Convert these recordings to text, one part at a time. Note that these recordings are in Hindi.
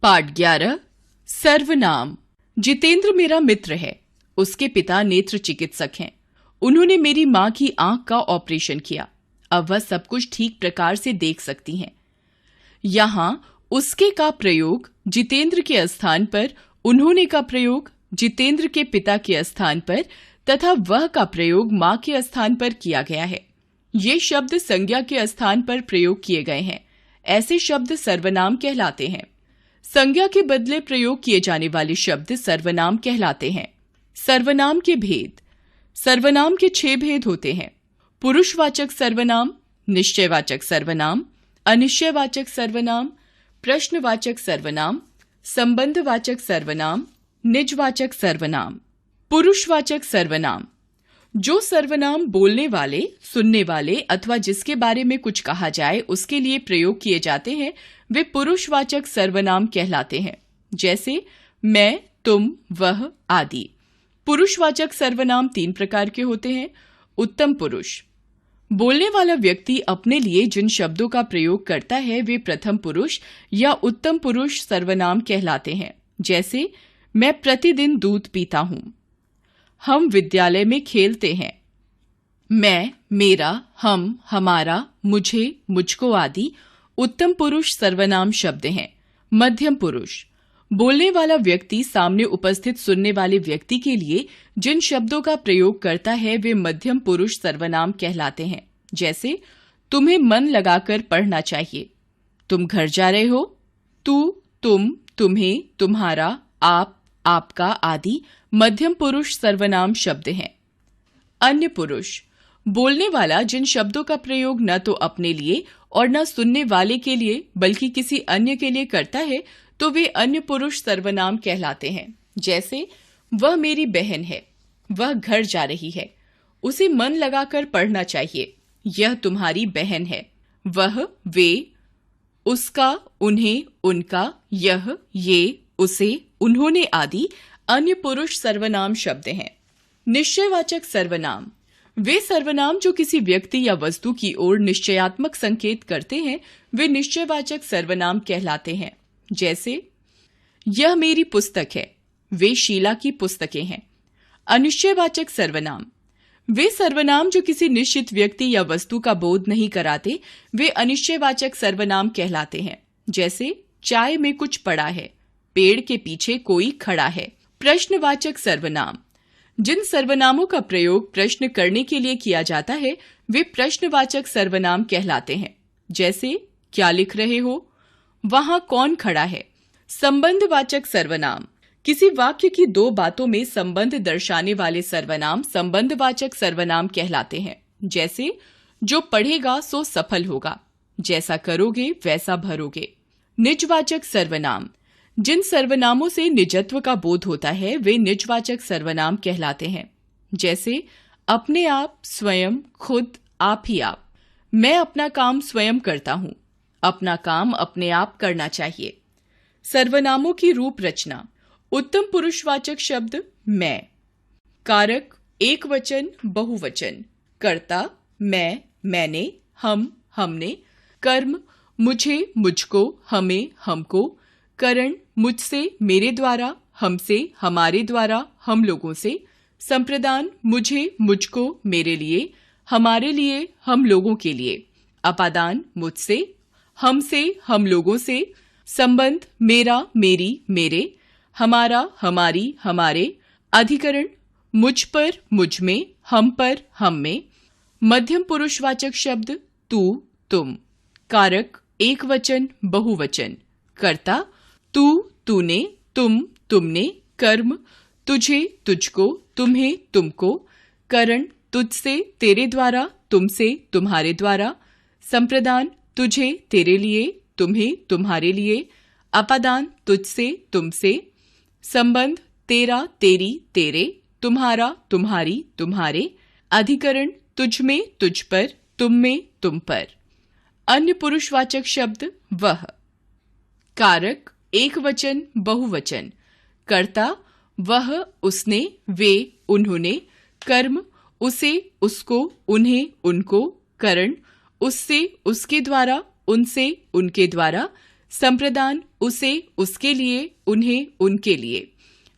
पाठ 11 सर्वनाम। जितेंद्र मेरा मित्र है। उसके पिता नेत्र चिकित्सक हैं। उन्होंने मेरी मां की आंख का ऑपरेशन किया। अब वह सब कुछ ठीक प्रकार से देख सकती हैं। यहाँ उसके का प्रयोग जितेंद्र के स्थान पर, उन्होंने का प्रयोग जितेंद्र के पिता के स्थान पर तथा वह का प्रयोग मां के स्थान पर किया गया है। ये शब्द संज्ञा के स्थान पर प्रयोग किए गए हैं। ऐसे शब्द सर्वनाम कहलाते हैं। संज्ञा के बदले प्रयोग किए जाने वाले शब्द सर्वनाम कहलाते हैं। सर्वनाम के भेद। सर्वनाम के 6 भेद होते हैं। पुरुषवाचक सर्वनाम, निश्चयवाचक सर्वनाम, अनिश्चयवाचक सर्वनाम, प्रश्नवाचक सर्वनाम, संबंधवाचक सर्वनाम, निजवाचक सर्वनाम। पुरुषवाचक सर्वनाम। जो सर्वनाम बोलने वाले, सुनने वाले अथवा जिसके बारे में कुछ कहा जाए उसके लिए प्रयोग किए जाते हैं, वे पुरुषवाचक सर्वनाम कहलाते हैं। जैसे मैं, तुम, वह आदि। पुरुषवाचक सर्वनाम 3 प्रकार के होते हैं। उत्तम पुरुष। बोलने वाला व्यक्ति अपने लिए जिन शब्दों का प्रयोग करता है वे प्रथम पुरुष या उत्तम पुरुष सर्वनाम कहलाते हैं। जैसे मैं प्रतिदिन दूध पीता हूं। हम विद्यालय में खेलते हैं। मैं, मेरा, हम, हमारा, मुझे, मुझको आदि उत्तम पुरुष सर्वनाम शब्द हैं। मध्यम पुरुष। बोलने वाला व्यक्ति सामने उपस्थित सुनने वाले व्यक्ति के लिए जिन शब्दों का प्रयोग करता है वे मध्यम पुरुष सर्वनाम कहलाते हैं। जैसे तुम्हें मन लगाकर पढ़ना चाहिए। तुम घर जा रहे हो। तू, तुम, तुम्हें, तुम्हारा, आप, आपका आदि मध्यम पुरुष सर्वनाम शब्द हैं। अन्य पुरुष। बोलने वाला जिन शब्दों का प्रयोग न तो अपने लिए और न सुनने वाले के लिए बल्कि किसी अन्य के लिए करता है तो वे अन्य पुरुष सर्वनाम कहलाते हैं। जैसे वह मेरी बहन है। वह घर जा रही है। उसे मन लगाकर पढ़ना चाहिए। यह तुम्हारी बहन है। वह, वे, उसका, उन्हें, उनका, यह, ये, उसे, उन्होंने आदि अन्य पुरुष सर्वनाम शब्द हैं। निश्चयवाचक सर्वनाम। वे सर्वनाम जो किसी व्यक्ति या वस्तु की ओर निश्चयात्मक संकेत करते हैं वे निश्चयवाचक सर्वनाम कहलाते हैं। जैसे यह मेरी पुस्तक है। वे शीला की पुस्तकें हैं। अनिश्चयवाचक सर्वनाम। वे सर्वनाम जो किसी निश्चित व्यक्ति या वस्तु का बोध नहीं कराते वे अनिश्चयवाचक सर्वनाम कहलाते हैं। जैसे चाय में कुछ पड़ा है। पेड़ के पीछे कोई खड़ा है। प्रश्नवाचक सर्वनाम। जिन सर्वनामों का प्रयोग प्रश्न करने के लिए किया जाता है वे प्रश्नवाचक सर्वनाम कहलाते हैं। जैसे क्या लिख रहे हो। वहां कौन खड़ा है। संबंधवाचक सर्वनाम। किसी वाक्य की 2 बातों में संबंध दर्शाने वाले सर्वनाम संबंधवाचक सर्वनाम कहलाते हैं। जैसे जो पढ़ेगा सो सफल होगा। जैसा करोगे वैसा भरोगे। निजवाचक सर्वनाम। जिन सर्वनामों से निजत्व का बोध होता है वे निजवाचक सर्वनाम कहलाते हैं। जैसे अपने आप, स्वयं, खुद, आप ही आप। मैं अपना काम स्वयं करता हूं। अपना काम अपने आप करना चाहिए। सर्वनामों की रूप रचना। उत्तम पुरुषवाचक शब्द मैं। कारक एक वचन, बहुवचन। कर्ता मैं, मैंने, हम, हमने। कर्म मुझे, मुझको, हमें, हमको। करण मुझसे, मेरे द्वारा, हमसे, हमारे द्वारा, हम लोगों से। संप्रदान मुझे, मुझको, मेरे लिए, हमारे लिए, हम लोगों के लिए। अपादान मुझसे, हमसे, हम लोगों से। संबंध मेरा, मेरी, मेरे, हमारा, हमारी, हमारे। अधिकरण मुझ पर, मुझ में, हम पर, हम में। मध्यम पुरुषवाचक शब्द तू, तुम। कारक एक वचन, बहुवचन। कर्ता तू, तूने, तुम, तुमने। कर्म तुझे, तुझको, तुम्हें, तुमको। करण तुझसे, तेरे द्वारा, तुमसे, तुम्हारे द्वारा। संप्रदान तुझे, तेरे लिए, तुम्हें, तुम्हारे लिए। अपादान तुझसे, तुमसे। संबंध तेरा, तेरी, तेरे। तुम्हारा, तुम्हारी, तुम्हारे। अधिकरण तुझ में, तुझ पर, तुम में, तुम पर। अन्य पुरुषवाचक शब्द वह। कारक एक वचन, बहुवचन। कर्ता वह, उसने, वे, उन्होंने। कर्म उसे, उसको, उन्हें, उनको। करण उससे, उसके द्वारा, उनसे, उनके द्वारा। संप्रदान उसे, उसके लिए, उन्हें, उनके लिए।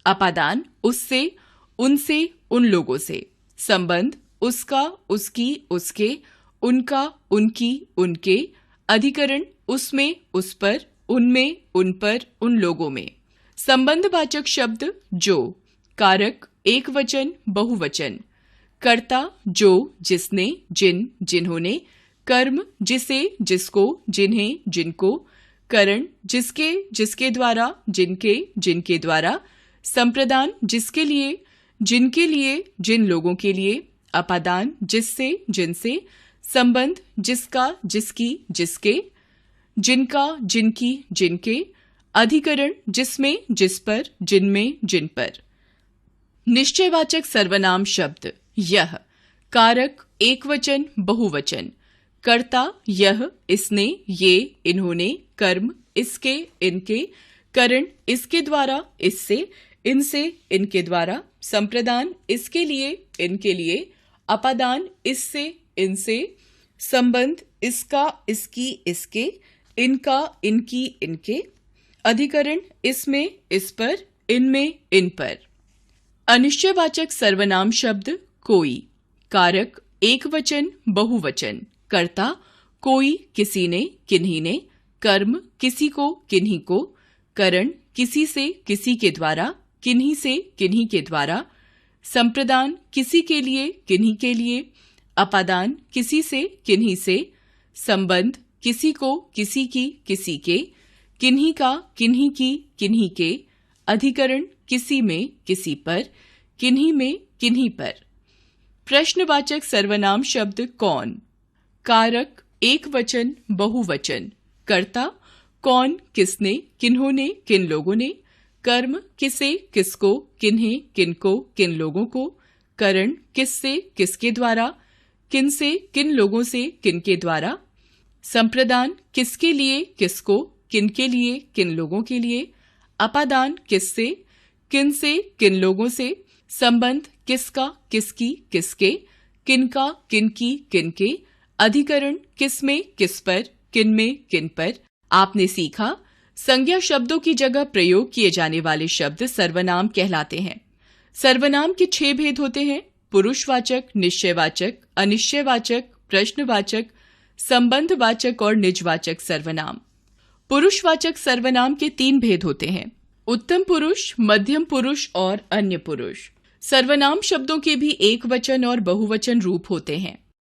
अपादान उससे, उनसे, उन लोगों से। संबंध उसका, उसकी, उसके, उनका, उनकी, उनके। अधिकरण उसमें, उस पर, उनमें, उन पर, उन लोगों में। संबंधवाचक शब्द जो। कारक एक वचन, बहुवचन। कर्ता जो, जिसने, जिन, जिन्होंने। कर्म जिसे, जिसको, जिन्हें, जिनको। करण जिसके, जिसके द्वारा, जिनके, जिनके द्वारा। संप्रदान जिसके लिए, जिनके लिए, जिन लोगों के लिए। अपादान जिससे, जिनसे। संबंध जिसका, जिसकी, जिसके, जिनका, जिनकी, जिनके। अधिकरण जिसमें, जिस पर, जिनमें, जिन पर। निश्चयवाचक सर्वनाम शब्द यह। कारक एकवचन, बहुवचन। कर्ता यह, इसने, ये, इन्होंने। कर्म इसके, इनके। करण इसके द्वारा, इससे, इनसे, इनके द्वारा। संप्रदान इसके लिए, इनके लिए। अपादान इससे, इनसे। संबंध इसका, इसकी, इसके। इनका, इनकी, इनके। अधिकरण इसमें, इस पर, इनमें, इन पर। अनिश्चयवाचक सर्वनाम शब्द कोई। कारक एकवचन, बहुवचन। कर्ता कोई, किसी ने, किन्हीं ने। कर्म किसी को, किन्हीं को। करण किसी से, किसी के द्वारा, किन्हीं से, किन्हीं के द्वारा। संप्रदान किसी के लिए, किन्हीं के लिए। अपादान किसी से, किन्हीं से। संबंध किसी को, किसी की, किसी के। किन्हीं का, किन्हीं की, किन्हीं के। अधिकरण किसी में, किसी पर। किन्हीं में, किन्हीं पर। प्रश्नवाचक सर्वनाम शब्द कौन। कारक एकवचन, बहुवचन। कर्ता कौन, किसने, किन्होंने, किन लोगों ने। कर्म किसे, किसको, किन्हें, किनको, किन लोगों को। करण किससे, किसके द्वारा। किनसे, किन लोगों से, किनके द्वारा। संप्रदान किसके लिए, किसको, किनके लिए, किन लोगों के लिए। अपादान किससे, किनसे, किन लोगों से। संबंध किसका, किसकी, किसके। किनका, किनकी, किनके। अधिकरण किसमें, किस पर, किनमें, किन पर। आपने सीखा संज्ञा शब्दों की जगह प्रयोग किए जाने वाले शब्द सर्वनाम कहलाते हैं। सर्वनाम के 6 भेद होते हैं: पुरुषवाचक, निश्चयवाचक, अनिश्चयवाचक, प्रश्नवाचक, संबंधवाचक और निजवाचक सर्वनाम। पुरुषवाचक सर्वनाम के 3 भेद होते हैं: उत्तम पुरुष, मध्यम पुरुष और अन्य पुरुष। सर्वनाम शब्दों के भी एकवचन और बहुवचन रूप होते हैं।